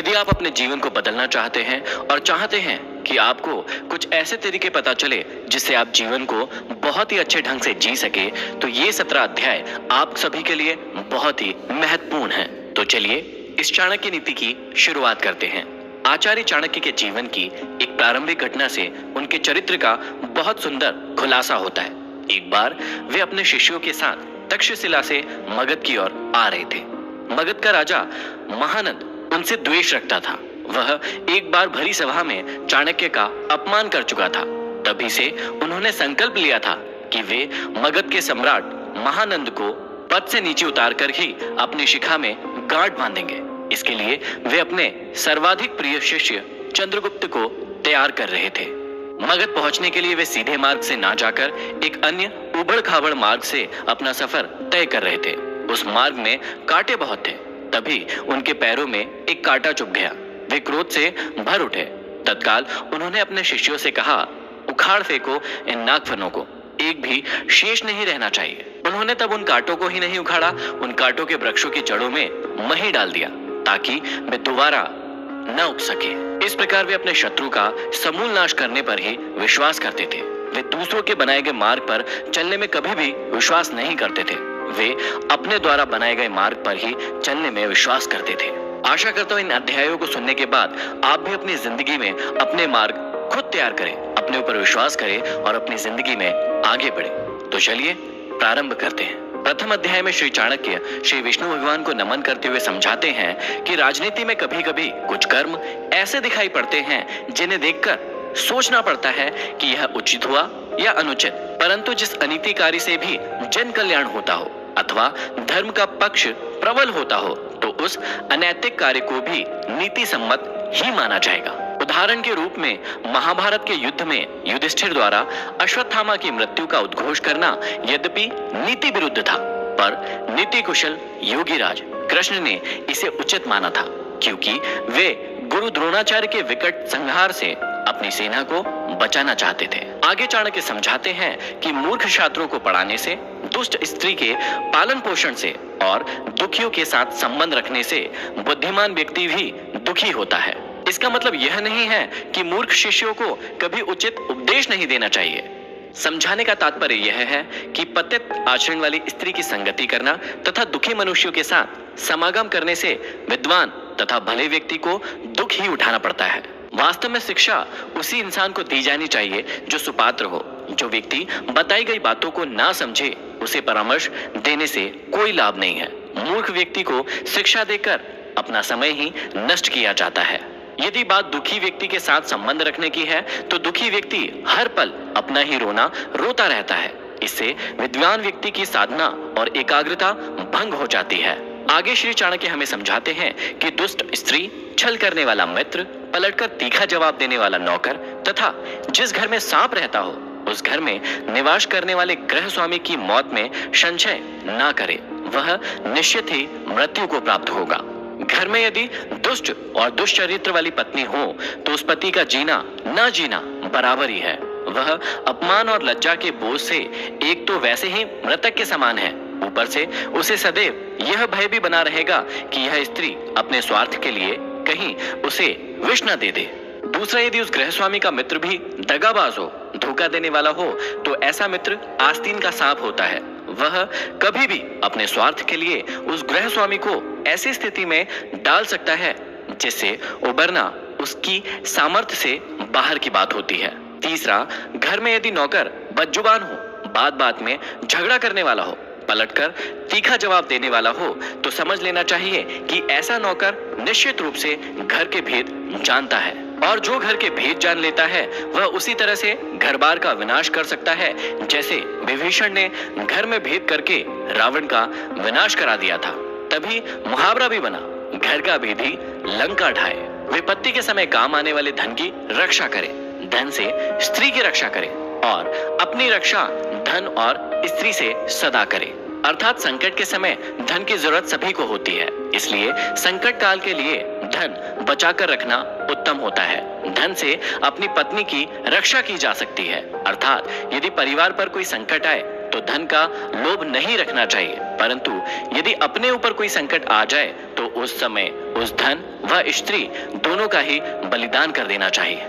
यदि आप अपने जीवन को बदलना चाहते हैं और चाहते हैं कि आपको कुछ ऐसे तरीके पता चले जिससे आप जीवन को बहुत ही अच्छे ढंग से जी सके, तो ये 17 अध्याय आप सभी के लिए बहुत ही महत्वपूर्ण है। तो चलिए इस चाणक्य नीति की शुरुआत करते हैं। आचार्य चाणक्य के जीवन की एक प्रारंभिक घटना से उनके चरित्र का बहुत सुंदर खुलासा होता है। एक बार वे अपने शिष्यों के साथ तक्षशिला से मगध की ओर आ रहे थे। मगध का राजा महानंद उनसे द्वेष रखता था। वह एक बार भरी सभा में चाणक्य का अपमान कर चुका था। तभी से उन्होंने संकल्प लिया था कि वे मगध के सम्राट महानंद को पद से नीचे उतार कर ही अपनी शिखा में गांठ बांधेंगे। इसके लिए वे अपने सर्वाधिक प्रिय शिष्य चंद्रगुप्त को तैयार कर रहे थे। मगध पहुंचने के लिए वे सीधे मार्ग से ना जाकर एक अन्य उबड़ खाबड़ मार्ग से अपना सफर तय कर रहे थे। उस मार्ग में कांटे बहुत थे। तभी उनके पैरों में एक कांटा चुभ गया। वे क्रोध से भर उठे। तत्काल उन्होंने अपने शिष्यों से कहा, उखाड़ फेंको इन नागफनों को, एक भी शेष नहीं रहना चाहिए। उन्होंने तब उन कांटों को ही नहीं उखाड़ा, उन कांटों के वृक्षों की जड़ों में मही डाल दिया ताकि वे दोबारा न उग सके। इस प्रकार वे अपने शत्रु का समूल नाश करने पर ही विश्वास करते थे। वे दूसरों के बनाए गए मार्ग पर चलने में कभी भी विश्वास नहीं करते थे। वे अपने द्वारा बनाए गए मार्ग पर ही चलने में विश्वास करते थे। आशा करता हूं इन अध्यायों को सुनने के बाद आप भी अपनी जिंदगी में अपने मार्ग खुद तैयार करें, अपने ऊपर विश्वास करें और अपनी जिंदगी में आगे बढ़ें। तो चलिए प्रारंभ करते हैं। प्रथम अध्याय में श्री चाणक्य श्री विष्णु भगवान को नमन करते हुए समझाते हैं कि राजनीति में कभी कभी कुछ कर्म ऐसे दिखाई पड़ते हैं जिन्हें देखकर सोचना पड़ता है कि यह उचित हुआ या अनुचित, परंतु जिस अनीतिकारी से भी जन कल्याण होता हो अथवा धर्म का पक्ष प्रबल होता हो तो उस अनैतिक कार्य को भी नीति सम्मत ही माना जाएगा। उदाहरण के रूप में महाभारत के युद्ध में युधिष्ठिर द्वारा अश्वत्थामा की मृत्यु का उद्घोष करना यद्यपि नीति विरुद्ध था, पर नीति कुशल योगीराज कृष्ण ने इसे उचित माना था, क्योंकि वे गुरु द्रोणाचार्य के विकट संहार से अपनी सेना को बचाना चाहते थे। आगे चाणक्य समझाते हैं कि मूर्ख छात्रों को पढ़ाने से, दुष्ट स्त्री के पालन पोषण से और दुखियों के साथ संबंध रखने से बुद्धिमान व्यक्ति भी दुखी होता है। इसका मतलब यह नहीं है कि मूर्ख शिष्यों को कभी उचित उपदेश नहीं देना चाहिए। समझाने का तात्पर्य यह है कि पतित आचरण वाली स्त्री की संगति करना तथा दुखी मनुष्यों के साथ समागम करने से विद्वान तथा भले व्यक्ति को दुख ही उठाना पड़ता है। वास्तव में शिक्षा उसी इंसान को दी जानी चाहिए जो सुपात्र हो। जो व्यक्ति बताई गई बातों को ना समझे उसे परामर्श देने से कोई लाभ नहीं है। मूर्ख व्यक्ति को शिक्षा देकर अपना समय ही नष्ट किया जाता है। यदि बात दुखी व्यक्ति के साथ संबंध रखने की है तो दुखी व्यक्ति हर पल अपना ही रोना रोता रहता है। इससे विद्वान व्यक्ति की साधना और एकाग्रता भंग हो जाती है। आगे श्री चाणक्य हमें समझाते हैं कि दुष्ट स्त्री, छल करने वाला मित्र, पलटकर तीखा जवाब देने वाला नौकर तथा जिस घर में सांप रहता हो उस घर में निवास करने वाले गृह स्वामी की मौत में संशय ना करे, वह निश्चित ही मृत्यु को प्राप्त होगा। घर में यदि दुष्ट और दुष्चरित्र वाली पत्नी हो तो उस पति का जीना ना जीना बराबर ही है। वह अपमान और लज्जा के बोझ से एक तो वैसे ही मृतक के समान है, ऊपर से उसे सदैव यह भय भी बना रहेगा कि यह स्त्री अपने स्वार्थ के लिए कहीं उसे विष न दे दे। दूसरा, यदि उस गृह स्वामी का मित्र भी दगाबाज हो, धोखा देने वाला हो, तो ऐसा मित्र आस्तीन का सांप होता है। वह कभी भी अपने स्वार्थ के लिए उस गृह स्वामी को ऐसी स्थिति में डाल सकता है जिससे उबरना उसकी सामर्थ्य से बाहर की बात होती है। तीसरा, घर में यदि नौकर बदजुबान हो, बात बात में झगड़ा करने वाला हो, पलटकर तीखा जवाब देने वाला हो, तो समझ लेना चाहिए कि ऐसा नौकर निश्चित रूप से घर के भेद जानता है, और जो घर के भेद जान लेता है वह उसी तरह से घर बार का विनाश कर सकता है जैसे विभीषण ने घर में भेद करके रावण का विनाश करा दिया था। तभी मुहावरा भी बना, घर का भेदी लंका ढाए। विपत्ति के समय काम आने वाले धन की रक्षा करें, धन से स्त्री की रक्षा करें और अपनी रक्षा धन और स्त्री से सदा करें। अर्थात संकट के समय धन की जरूरत सभी को होती है, इसलिए संकट काल के लिए धन बचाकर रखना उत्तम होता है। धन से अपनी पत्नी की रक्षा की जा सकती है। अर्थात यदि परिवार पर कोई संकट आए तो धन का लोभ नहीं रखना चाहिए, परंतु यदि अपने ऊपर कोई संकट आ जाए तो उस समय उस धन व स्त्री दोनों का ही बलिदान कर देना चाहिए।